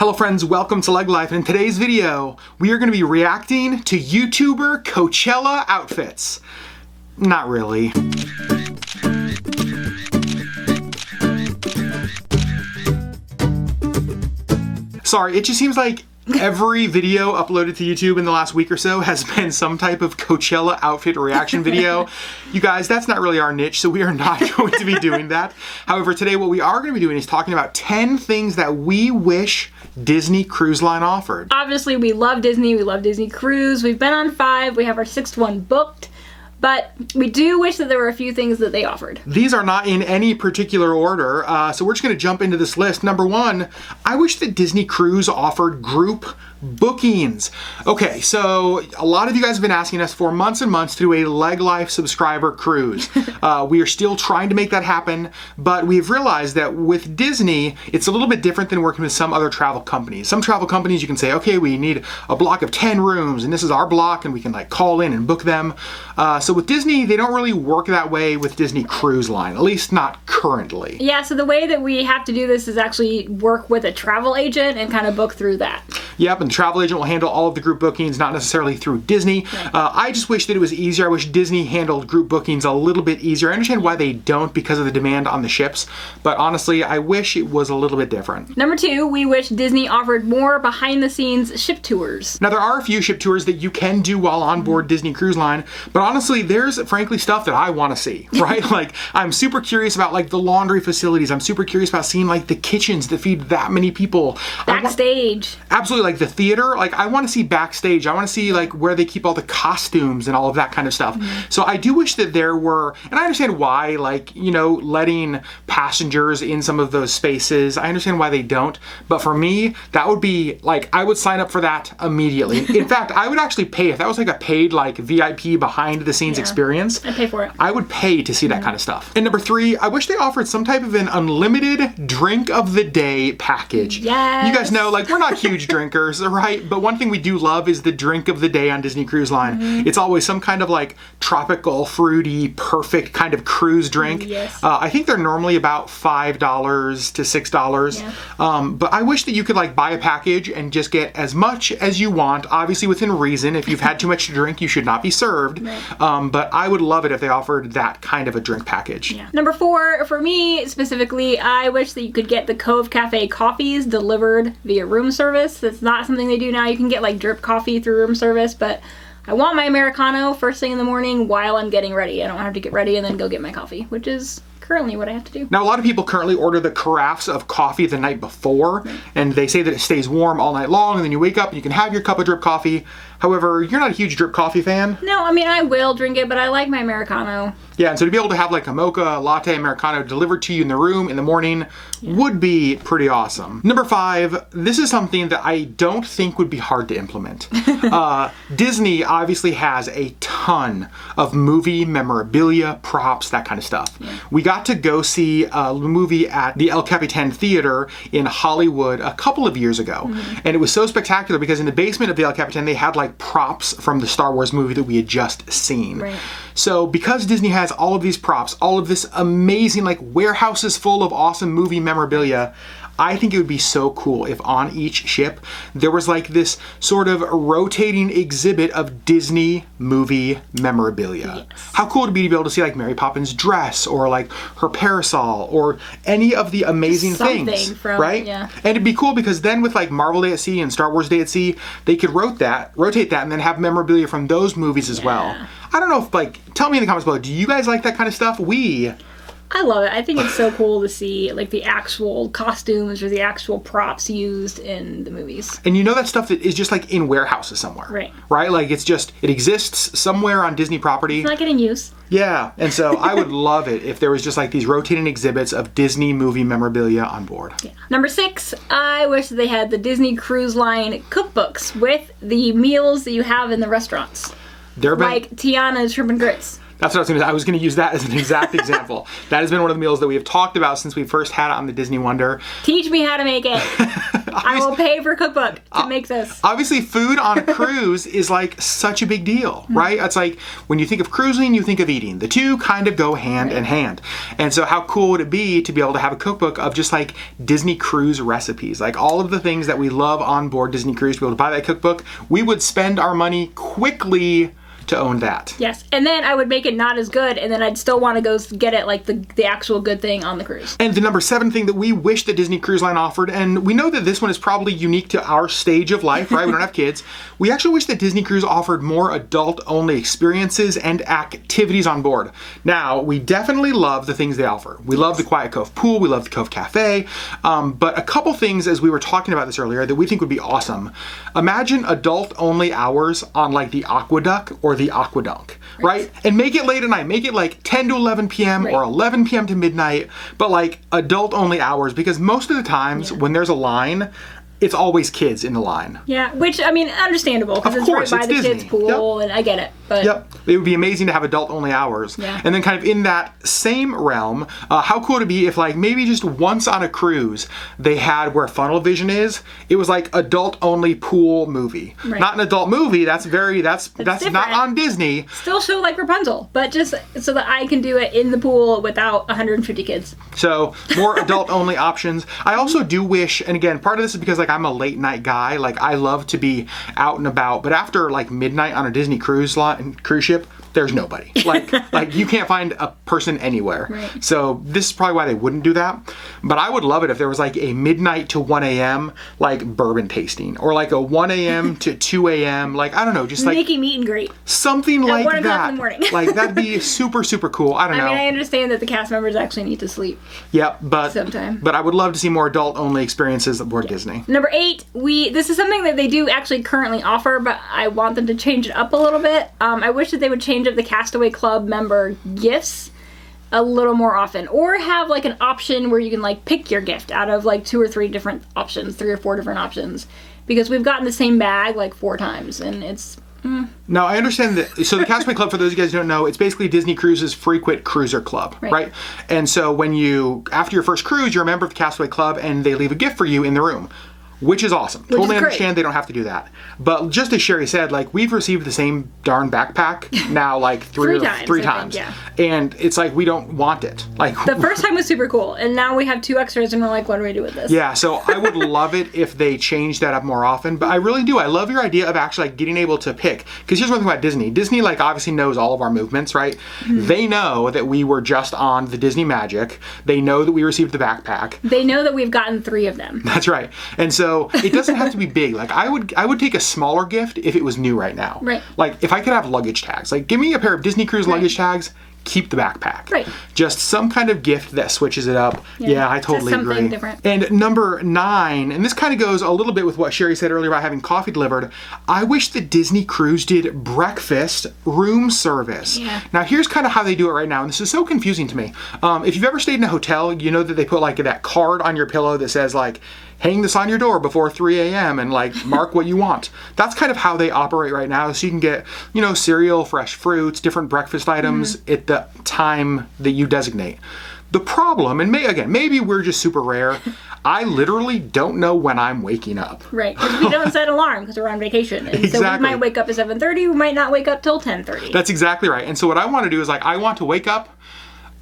Hello friends, welcome to LeggLife, and in today's video, we are going to be reacting to YouTuber Coachella outfits. Not really. Sorry, it just seems like every video uploaded to YouTube in the last week or so has been some type of Coachella outfit reaction video. You guys, that's not really our niche, so we are not going to be doing that. However, today what we are going to be doing is talking about 10 things that we wish Disney Cruise Line offered. Obviously, we love Disney. We love Disney Cruise. We've been on 5. We have our 6th one booked. But we do wish that there were a few things that they offered. These are not in any particular order, so we're just going to jump into this list. Number 1, I wish that Disney Cruise offered group bookings. Okay, so a lot of you guys have been asking us for months and months to do a LeggLife subscriber cruise. We are still trying to make that happen, but we've realized that with Disney, it's a little bit different than working with some other travel companies. Some travel companies you can say, okay, we need a block of 10 rooms, and this is our block, and we can like call in and book them. So with Disney, they don't really work that way with Disney Cruise Line, at least not currently. Yeah, so the way that we have to do this is actually work with a travel agent and kind of book through that. Yep, and the travel agent will handle all of the group bookings, not necessarily through Disney. I just wish that it was easier. I wish Disney handled group bookings a little bit easier. I understand why they don't because of the demand on the ships, but honestly, I wish it was a little bit different. Number 2, we wish Disney offered more behind-the-scenes ship tours. Now, there are a few ship tours that you can do while on board Disney Cruise Line, but honestly, there's frankly stuff that I want to see, right? Like, I'm super curious about like the laundry facilities. I'm super curious about seeing like the kitchens that feed that many people. Backstage. Absolutely, like the theater. Like, I want to see backstage. I want to see like where they keep all the costumes and all of that kind of stuff. So I do wish that there were, and I understand why, like, you know, letting passengers in some of those spaces. I understand why they don't, but for me, that would be like, I would sign up for that immediately. In fact, I would actually pay if that was like a paid like VIP behind the scenes experience. I'd pay for it. I would pay to see that kind of stuff. And number 3, I wish they offered some type of an unlimited drink of the day package. Yes. You guys know, like, we're not huge drinkers, right? But one thing we do love is the drink of the day on Disney Cruise Line. It's always some kind of like tropical, fruity, perfect kind of cruise drink. Yes. I think they're normally about $5 to $6. Yeah. But I wish that you could like buy a package and just get as much as you want, obviously within reason. If you've had too much to drink, you should not be served. Right. But I would love it if they offered that kind of a drink package. Yeah. Number 4, for me specifically, I wish that you could get the Cove Cafe coffees delivered via room service. That's not something they do now. You can get like drip coffee through room service, but I want my Americano first thing in the morning while I'm getting ready. I don't have to get ready and then go get my coffee, which is currently what I have to do. Now, a lot of people currently order the carafes of coffee the night before, and they say that it stays warm all night long, and then you wake up and you can have your cup of drip coffee. However, you're not a huge drip coffee fan. No, I mean, I will drink it, but I like my Americano. Yeah, and so to be able to have like a mocha latte Americano delivered to you in the room in the morning would be pretty awesome. Number 5, this is something that I don't think would be hard to implement. Disney obviously has a ton of movie memorabilia, props, that kind of stuff. We got to go see a movie at the El Capitan Theater in Hollywood a couple of years ago. And it was so spectacular because in the basement of the El Capitan, they had like props from the Star Wars movie that we had just seen. Right. So because Disney has all of these props, all of this amazing like warehouses full of awesome movie memorabilia, I think it would be so cool if on each ship there was like this sort of rotating exhibit of Disney movie memorabilia. Yes. How cool would it be to be able to see like Mary Poppins' dress or like her parasol or any of the amazing things, right? Yeah. And it'd be cool because then with like Marvel Day at Sea and Star Wars Day at Sea, they could rotate that and then have memorabilia from those movies as well. I don't know if like, tell me in the comments below, do you guys like that kind of stuff? I love it. I think it's so cool to see like the actual costumes or the actual props used in the movies. And you know that stuff that is just like in warehouses somewhere. Right. Right? Like it's just, it exists somewhere on Disney property. It's not getting used. Yeah. And so I would love it if there was just like these rotating exhibits of Disney movie memorabilia on board. Yeah. Number 6, I wish they had the Disney Cruise Line cookbooks with the meals that you have in the restaurants. Like Tiana's Shrimp and Grits. That's what I was going to. I was going to use that as an exact example. That has been one of the meals that we have talked about since we first had it on the Disney Wonder. Teach me how to make it. I will pay for cookbook to make this. Obviously, food on a cruise is like such a big deal, right? It's like when you think of cruising, you think of eating. The two kind of go hand in hand. And so how cool would it be to be able to have a cookbook of just like Disney cruise recipes, like all of the things that we love on board Disney Cruise, to be able to buy that cookbook. We would spend our money quickly to own that. Yes, and then I would make it not as good, and then I'd still want to go get it like the actual good thing on the cruise. And the number 7 thing that we wish that Disney Cruise Line offered, and we know that this one is probably unique to our stage of life, right? We don't have kids. We actually wish that Disney Cruise offered more adult-only experiences and activities on board. Now, we definitely love the things they offer. We love the Quiet Cove Pool, we love the Cove Cafe, but a couple things as we were talking about this earlier that we think would be awesome. Imagine adult-only hours on like the Aqueduct or the Aquadunk, right? And make it late at night. Make it like 10 to 11 p.m. or 11 p.m. to midnight, but like adult only hours, because most of the times when there's a line, it's always kids in the line. Yeah, which, I mean, understandable, because it's right by the Disney. kids' pool, and I get it. But it would be amazing to have adult-only hours. Yeah. And then kind of in that same realm, how cool would it be if like maybe just once on a cruise, they had where Funnel Vision is, it was like adult-only pool movie. Right. Not an adult movie, that's not on Disney. Still show like Rapunzel, but just so that I can do it in the pool without 150 kids. So more adult-only options. I also do wish, and again, part of this is because like I'm a late night guy. Like I love to be out and about, but after like midnight on a Disney cruise ship, there's nobody. Like you can't find a person anywhere. Right. So this is probably why they wouldn't do that. But I would love it if there was like a midnight to 1 a.m. like bourbon tasting, or like a 1 a.m. to 2 a.m. like I don't know, just like Mickey meet and greet. Something like 1 o'clock that. in the morning. Like that'd be super cool. I don't know. I mean, I understand that the cast members actually need to sleep. Yeah, but sometime. But I would love to see more adult-only experiences aboard Disney. Number 8, this is something that they do actually currently offer, but I want them to change it up a little bit. I wish that they would change up the Castaway Club member gifts a little more often, or have like an option where you can like pick your gift out of like 2 or 3 different options, 3 or 4 different options, because we've gotten the same bag like 4 times, and it's Now, I understand that, so the Castaway Club, for those of you guys who don't know, it's basically Disney Cruises Frequent Cruiser Club, right? And so when after your first cruise, you're a member of the Castaway Club, and they leave a gift for you in the room, which is awesome. Totally understand they don't have to do that. But just as Sherri said, like, we've received the same darn backpack now like three times. Yeah. And it's like, we don't want it. Like the first time was super cool, and now we have 2 extras, and we're like, what do we do with this? Yeah, so I would love it if they changed that up more often, but I really do. I love your idea of actually like getting able to pick, because here's one thing about Disney. Disney like obviously knows all of our movements, right? They know that we were just on the Disney Magic. They know that we received the backpack. They know that we've gotten 3 of them. That's right. And so it doesn't have to be big. Like I would take a smaller gift if it was new right now. Right. Like if I could have luggage tags. Like give me a pair of Disney Cruise luggage tags, keep the backpack. Right. Just some kind of gift that switches it up. Yeah, I totally agree. Something different. And number 9, and this kind of goes a little bit with what Sherri said earlier about having coffee delivered. I wish that Disney Cruise did breakfast room service. Yeah. Now here's kind of how they do it right now, and this is so confusing to me. If you've ever stayed in a hotel, you know that they put like that card on your pillow that says like, hang this on your door before 3 a.m. and like mark what you want. That's kind of how they operate right now. So you can get, cereal, fresh fruits, different breakfast items at the time that you designate. The problem, and maybe we're just super rare, I literally don't know when I'm waking up. Right, because we don't set an alarm because we're on vacation. And so we might wake up at 7:30, we might not wake up till 10:30. That's exactly right. And so what I want to do is like, I want to wake up,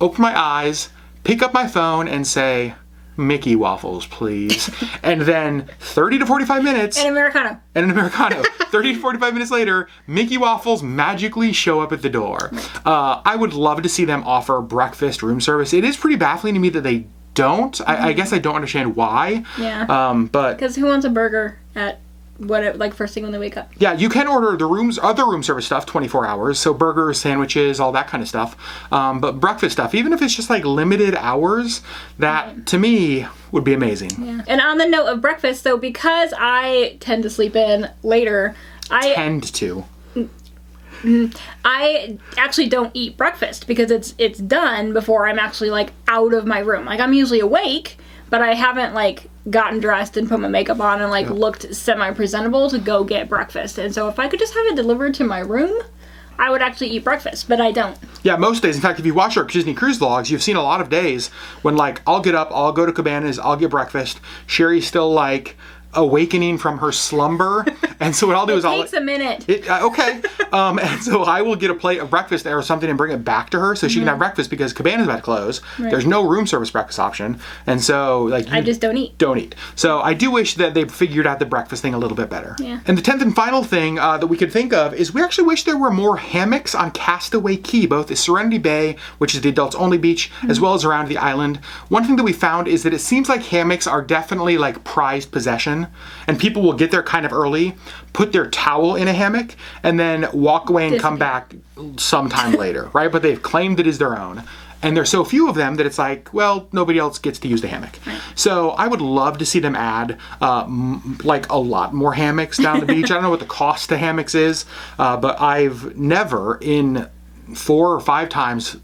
open my eyes, pick up my phone and say, Mickey waffles, please. And then 30 to 45 minutes. And Americano. 30 to 45 minutes later, Mickey waffles magically show up at the door. I would love to see them offer breakfast room service. It is pretty baffling to me that they don't. I guess I don't understand why. Yeah. But because who wants a burger at first thing when they wake up? Yeah, you can order other room service stuff 24 hours, so burgers, sandwiches, all that kind of stuff. But breakfast stuff, even if it's just like limited hours, that to me would be amazing. Yeah. And on the note of breakfast, so because I tend to sleep in later, I actually don't eat breakfast because it's done before I'm actually like out of my room. Like I'm usually awake, but I haven't like gotten dressed and put my makeup on and looked semi-presentable to go get breakfast. And so if I could just have it delivered to my room, I would actually eat breakfast, but I don't. Yeah, most days. In fact, if you watch our Disney Cruise vlogs, you've seen a lot of days when, like, I'll get up, I'll go to Cabanas, I'll get breakfast. Sherry's still, like, awakening from her slumber, and so what I'll do is it takes a minute. Okay, and so I will get a plate of breakfast or something and bring it back to her so she can have breakfast because Cabana's about to close. Right. There's no room service breakfast option, and so like I just don't eat. Don't eat. So I do wish that they figured out the breakfast thing a little bit better. Yeah. And the 10th and final thing that we could think of is we actually wish there were more hammocks on Castaway Key, both at Serenity Bay, which is the adults only beach, as well as around the island. One thing that we found is that it seems like hammocks are definitely like prized possession, and people will get there kind of early, put their towel in a hammock, and then walk away and come back sometime later, right? But they've claimed it is their own. And there's so few of them that it's like, well, nobody else gets to use the hammock. Right. So I would love to see them add like a lot more hammocks down the beach. I don't know what the cost to hammocks is, but I've never in 4 times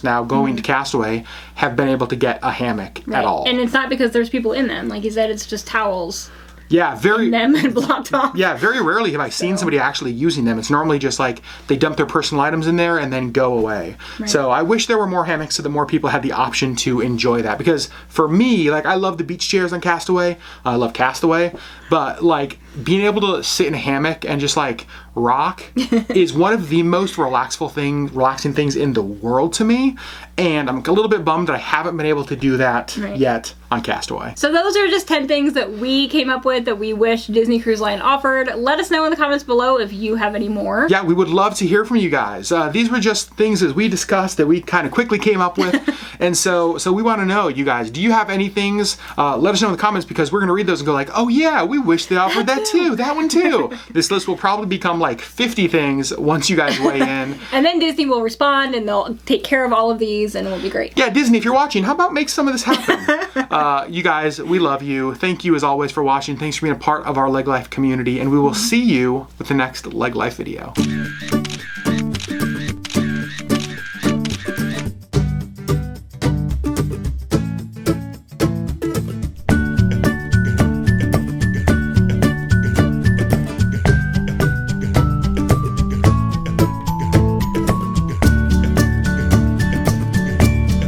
now going to Castaway have been able to get a hammock at all. And it's not because there's people in them. Like you said, it's just towels. Yeah, in them and blocked off. Yeah, very rarely have I seen somebody actually using them. It's normally just like they dump their personal items in there and then go away. Right. So I wish there were more hammocks so that more people had the option to enjoy that. Because for me, like I love the beach chairs on Castaway. I love Castaway. But like being able to sit in a hammock and just like rock is one of the most relaxing things in the world to me. And I'm a little bit bummed that I haven't been able to do that yet on Castaway. So those are just 10 things that we came up with that we wish Disney Cruise Line offered. Let us know in the comments below if you have any more. Yeah, we would love to hear from you guys. These were just things that we discussed that we kind of quickly came up with. And so we want to know, you guys, do you have any things? Let us know in the comments because we're going to read those and go like, oh yeah, we wish they offered that too. That one too. This list will probably become like 50 things once you guys weigh in. And then Disney will respond and they'll take care of all of these and it will be great. Yeah, Disney, if you're watching, how about make some of this happen? You guys, we love you. Thank you as always for watching. Thanks for being a part of our LeggLife community, and we will see you with the next LeggLife video.